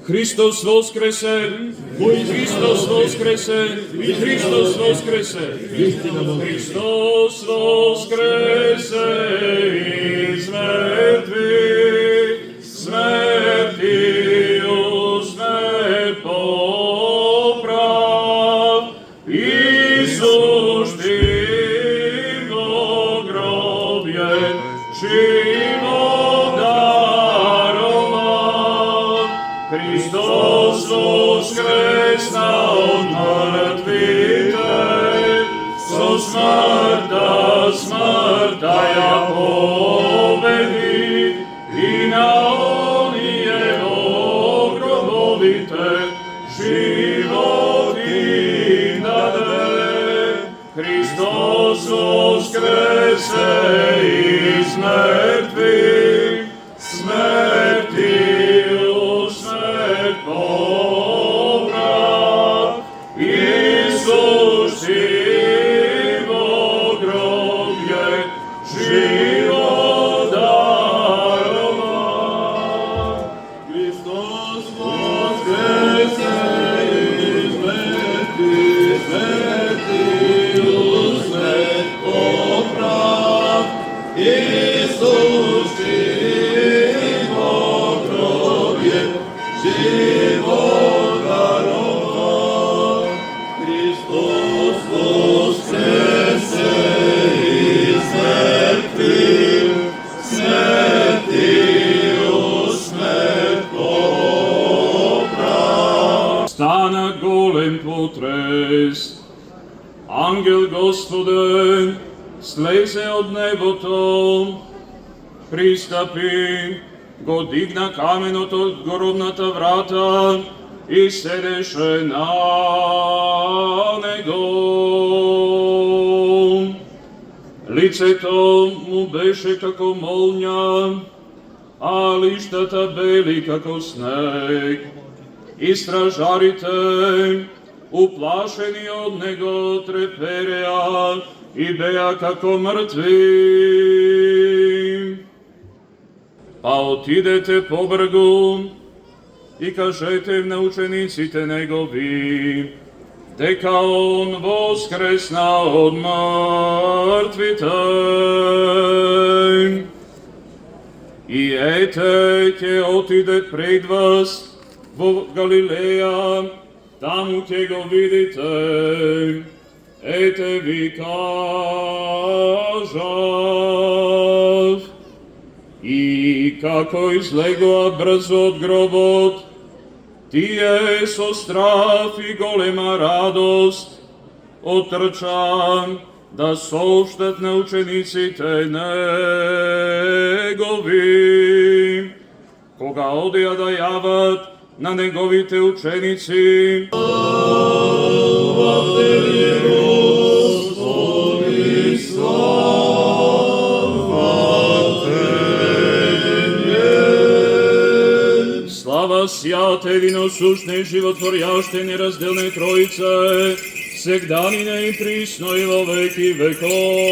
Hristos voskrese, Hristos voskrese, Hristos voskrese, Hristos voskrese iz mrtvih, smrti usmrt poprav, Isus go grobje život daroval. Hristos voskresna od mrtvih, so smrta ja pobedi, i na onijevo grobovite život im dade. Hristos voskrese iz mrtvih, smrti usmrt poprav, Isus živo grobje život daroval. Hristos voskrese iz mrtvih, smrti usmrt poprav, Isus živo grobje život daroval. Hristos voskrese iz mrtvih, smrti usmrt poprav. Stana golem potres, ангел Господен слезе од небото, пристапи, го дигна каменот од гробната врата и седеше на него. Лицето му беше како молња, а лиштата бели како снег. И стражарите, уплашени од него, трепереа и беа како мртви. Па отидете по бргу и кажете на учениците негови, дека он воскресна од мртвите. И ете, ќе отиде пред вас во Галилеја, таму ќе го видите. Ете ви кажав. И како излегоа брзо од гробот, тие со страв и голема радост отрча да сообштат на учениците негови. Кога одеа да јават на неговите ученици, слава сјате, единосушне, животворјаште, неразделне Троице, сегданине и присно и во веки веков.